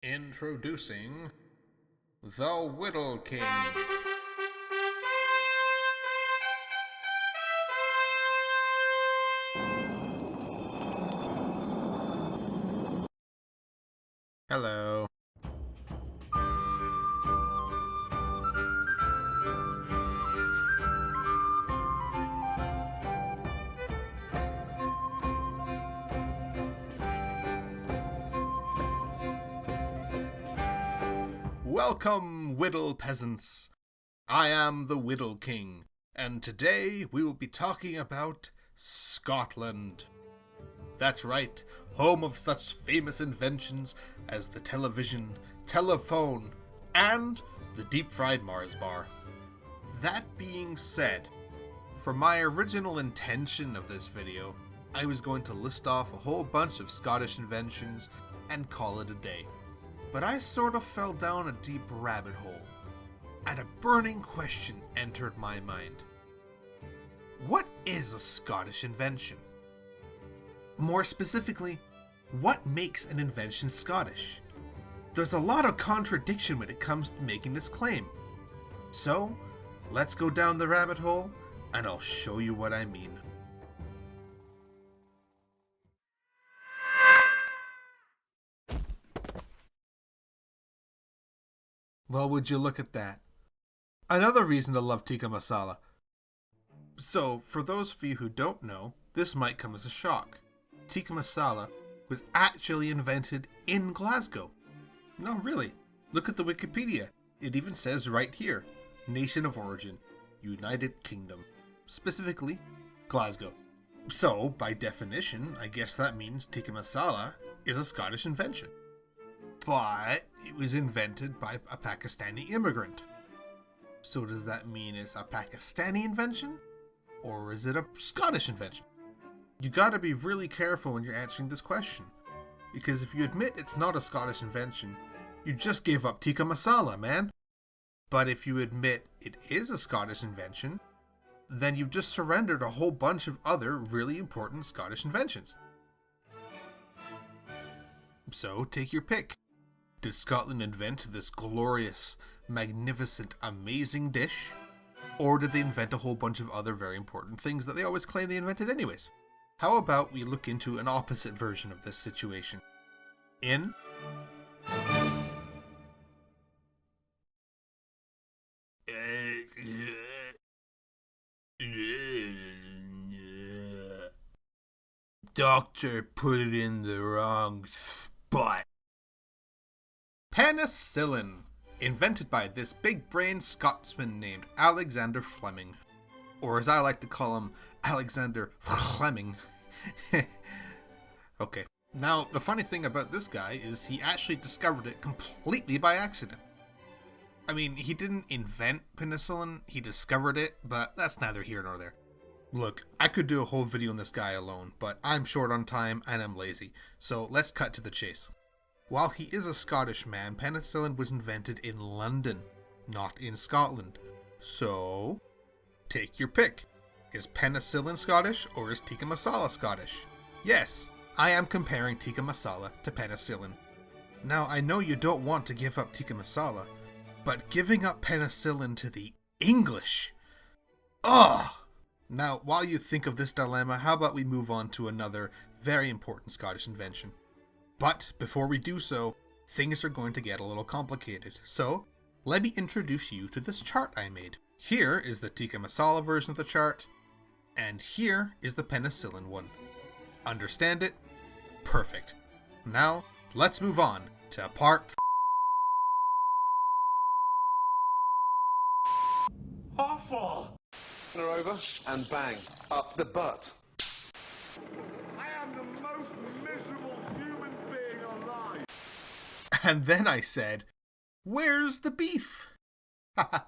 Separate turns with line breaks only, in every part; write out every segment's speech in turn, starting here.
Introducing the Widdle King. Hello. Welcome, Widdle Peasants. I am the Widdle King, and today we will be talking about Scotland. That's right, home of such famous inventions as the television, telephone, and the deep-fried Mars bar. That being said, for my original intention of this video, I was going to list off a whole bunch of Scottish inventions and call it a day. But I sort of fell down a deep rabbit hole, and a burning question entered my mind. What is a Scottish invention? More specifically, what makes an invention Scottish? There's a lot of contradiction when it comes to making this claim. So, let's go down the rabbit hole, and I'll show you what I mean. Well, would you look at that? Another reason to love tikka masala. So, for those of you who don't know, this might come as a shock. Tikka masala was actually invented in Glasgow. No, really. Look at the Wikipedia. It even says right here, Nation of Origin, United Kingdom. Specifically, Glasgow. So, by definition, I guess that means tikka masala is a Scottish invention. But it was invented by a Pakistani immigrant. So does that mean it's a Pakistani invention? Or is it a Scottish invention? You gotta be really careful when you're answering this question. Because if you admit it's not a Scottish invention, you just gave up tikka masala, man. But if you admit it is a Scottish invention, then you've just surrendered a whole bunch of other really important Scottish inventions. So take your pick. Did Scotland invent this glorious, magnificent, amazing dish? Or did they invent a whole bunch of other very important things that they always claim they invented anyways? How about we look into an opposite version of this situation? In Doctor put it in the wrong spot. Penicillin, invented by this big-brained Scotsman named Alexander Fleming. Or as I like to call him, Alexander Fleming. Okay, now the funny thing about this guy is he actually discovered it completely by accident. I mean, he didn't invent penicillin, he discovered it, but that's neither here nor there. Look, I could do a whole video on this guy alone, but I'm short on time and I'm lazy, so let's cut to the chase. While he is a Scottish man, penicillin was invented in London, not in Scotland. So, take your pick. Is penicillin Scottish or is tikka masala Scottish? Yes, I am comparing tikka masala to penicillin. Now, I know you don't want to give up tikka masala, but giving up penicillin to the English? Ugh! Now, while you think of this dilemma, how about we move on to another very important Scottish invention? But before we do so, things are going to get a little complicated. So, let me introduce you to this chart I made. Here is the tikka masala version of the chart, and here is the penicillin one. Understand it? Perfect. Now, let's move on to part
awful! Over and bang, up the butt.
I am the most miserable human being alive.
And then I said, where's the beef? What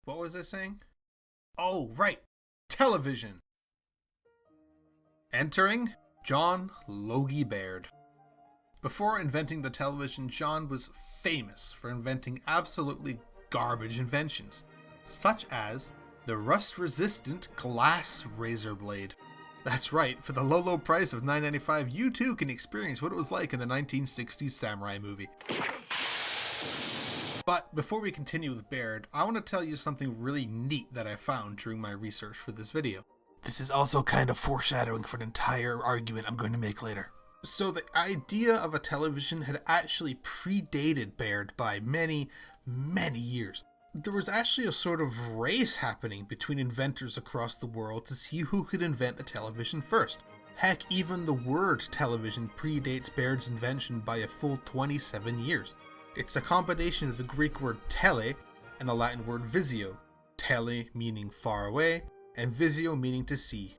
was I saying? Oh, right. Television. Entering, John Logie Baird. Before inventing the television, John was famous for inventing absolutely garbage inventions, such as the rust-resistant glass razor blade. That's right, for the low price of $9.95, you too can experience what it was like in the 1960s samurai movie. But before we continue with Baird, I want to tell you something really neat that I found during my research for this video. This is also kind of foreshadowing for an entire argument I'm going to make later. So the idea of a television had actually predated Baird by many, many years. There was actually a sort of race happening between inventors across the world to see who could invent the television first. Heck, even the word television predates Baird's invention by a full 27 years. It's a combination of the Greek word tele and the Latin word visio. Tele meaning far away, and visio meaning to see.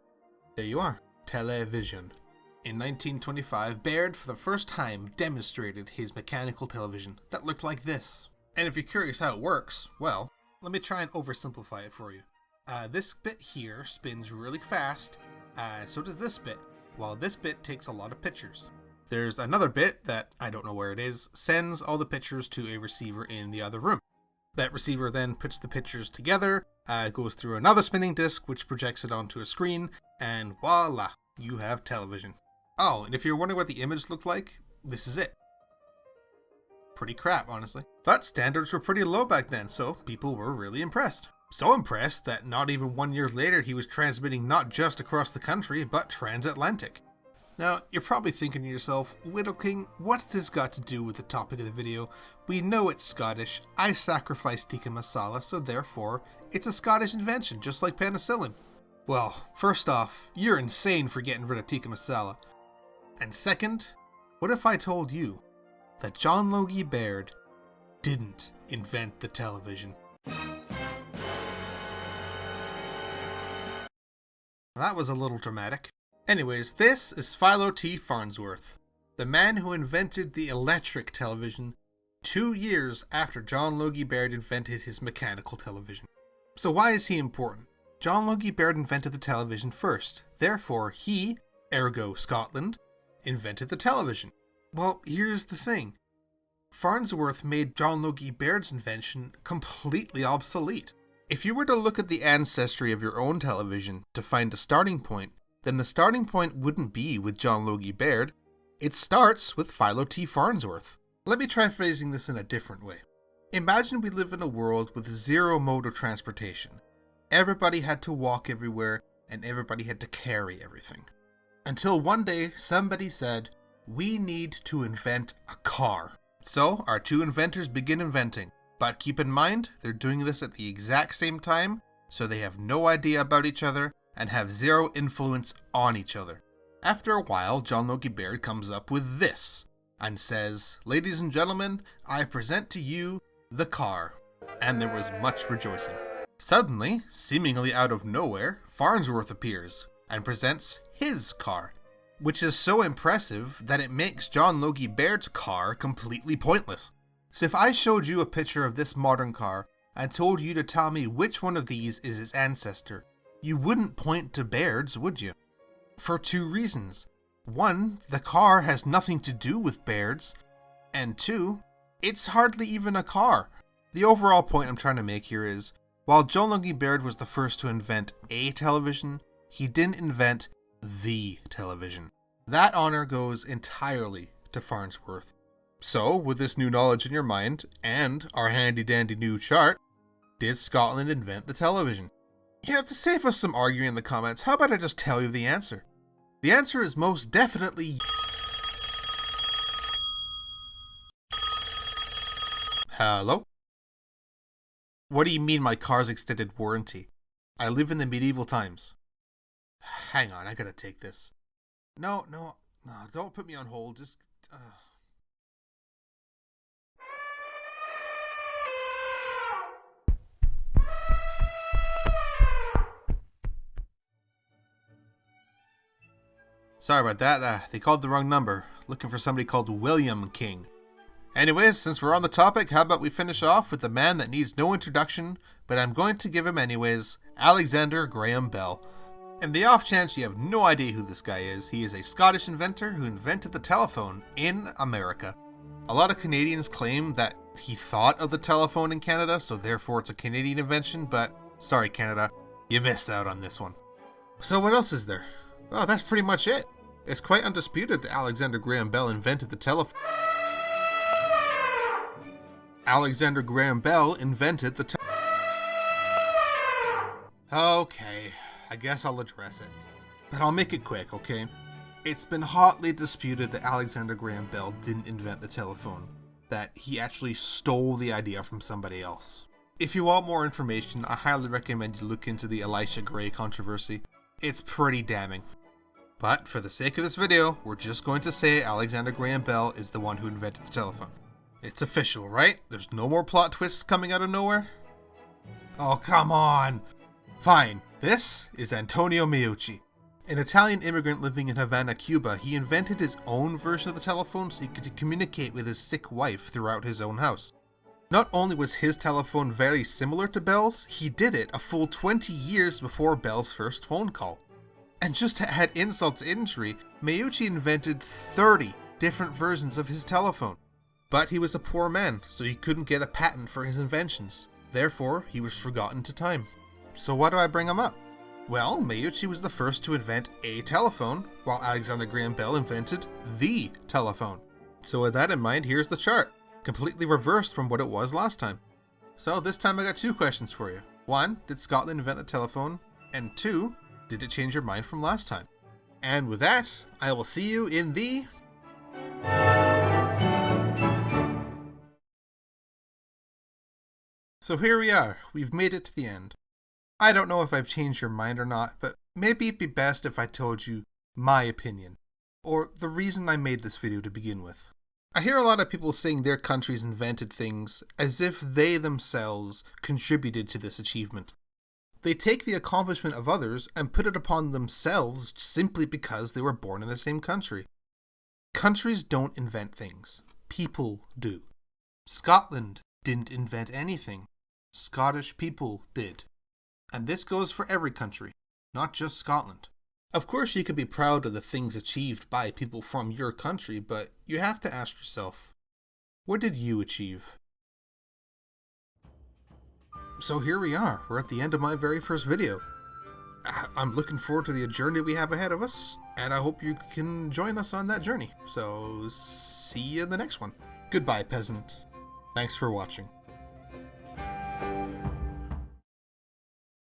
There you are, television. In 1925, Baird for the first time demonstrated his mechanical television that looked like this. And if you're curious how it works, well, let me try and oversimplify it for you. This bit here spins really fast, so does this bit, while this bit takes a lot of pictures. There's another bit that, I don't know where it is, sends all the pictures to a receiver in the other room. That receiver then puts the pictures together, goes through another spinning disc which projects it onto a screen, and voila, you have television. Oh, and if you're wondering what the image looked like, this is it. Pretty crap, honestly. But standards were pretty low back then, so people were really impressed. So impressed that not even 1 year later he was transmitting not just across the country, but transatlantic. Now, you're probably thinking to yourself, Widdle King, what's this got to do with the topic of the video? We know it's Scottish, I sacrificed tikka masala, so therefore, it's a Scottish invention, just like penicillin. Well, first off, you're insane for getting rid of tikka masala. And second, what if I told you that John Logie Baird didn't invent the television? That was a little dramatic. Anyways, this is Philo T. Farnsworth, the man who invented the electric television 2 years after John Logie Baird invented his mechanical television. So why is he important? John Logie Baird invented the television first. Therefore, he, ergo Scotland, invented the television. Well, here's the thing. Farnsworth made John Logie Baird's invention completely obsolete. If you were to look at the ancestry of your own television to find a starting point, then the starting point wouldn't be with John Logie Baird. It starts with Philo T. Farnsworth. Let me try phrasing this in a different way. Imagine we live in a world with zero mode of transportation. Everybody had to walk everywhere, and everybody had to carry everything. Until one day, somebody said, we need to invent a car. So, our two inventors begin inventing. But keep in mind, they're doing this at the exact same time, so they have no idea about each other, and have zero influence on each other. After a while, John Logie Baird comes up with this, and says, ladies and gentlemen, I present to you the car. And there was much rejoicing. Suddenly, seemingly out of nowhere, Farnsworth appears, and presents his car, which is so impressive that it makes John Logie Baird's car completely pointless. So if I showed you a picture of this modern car, and told you to tell me which one of these is its ancestor, you wouldn't point to Baird's, would you? For two reasons. One, the car has nothing to do with Baird's, and two, it's hardly even a car. The overall point I'm trying to make here is, while John Logie Baird was the first to invent a television, he didn't invent the television. That honor goes entirely to Farnsworth. So, with this new knowledge in your mind, and our handy dandy new chart, did Scotland invent the television? To save us some arguing in the comments, how about I just tell you the answer? The answer is most definitely... Hello? What do you mean my car's extended warranty? I live in the medieval times. Hang on, I gotta take this. No, don't put me on hold, just... Sorry about that, they called the wrong number. Looking for somebody called William King. Anyways, since we're on the topic, how about we finish off with the man that needs no introduction, but I'm going to give him anyways, Alexander Graham Bell. And the off chance you have no idea who this guy is, he is a Scottish inventor who invented the telephone in America. A lot of Canadians claim that he thought of the telephone in Canada, so therefore it's a Canadian invention, but sorry Canada, you missed out on this one. So what else is there? Oh, that's pretty much it. It's quite undisputed that Alexander Graham Bell invented the telephone. Alexander Graham Bell invented the Okay, I guess I'll address it. But I'll make it quick, okay? It's been hotly disputed that Alexander Graham Bell didn't invent the telephone, that he actually stole the idea from somebody else. If you want more information, I highly recommend you look into the Elisha Gray controversy. It's pretty damning. But for the sake of this video, we're just going to say Alexander Graham Bell is the one who invented the telephone. It's official, right? There's no more plot twists coming out of nowhere? Oh, come on! Fine, this is Antonio Meucci. An Italian immigrant living in Havana, Cuba, he invented his own version of the telephone so he could communicate with his sick wife throughout his own house. Not only was his telephone very similar to Bell's, he did it a full 20 years before Bell's first phone call. And just to add insult to injury, Meucci invented 30 different versions of his telephone. But he was a poor man, so he couldn't get a patent for his inventions. Therefore, he was forgotten to time. So why do I bring him up? Well, Meucci was the first to invent a telephone, while Alexander Graham Bell invented the telephone. So with that in mind, here's the chart, completely reversed from what it was last time. So this time I got two questions for you. 1, did Scotland invent the telephone? And 2, did it change your mind from last time? And with that, I will see you in the... So here we are, we've made it to the end. I don't know if I've changed your mind or not, but maybe it'd be best if I told you my opinion, or the reason I made this video to begin with. I hear a lot of people saying their countries invented things as if they themselves contributed to this achievement. They take the accomplishment of others and put it upon themselves simply because they were born in the same country. Countries don't invent things. People do. Scotland didn't invent anything. Scottish people did. And this goes for every country, not just Scotland. Of course, you can be proud of the things achieved by people from your country, but you have to ask yourself, what did you achieve? So here we are, we're at the end of my very first video. I'm looking forward to the journey we have ahead of us, and I hope you can join us on that journey. So, see you in the next one. Goodbye, peasant. Thanks for watching.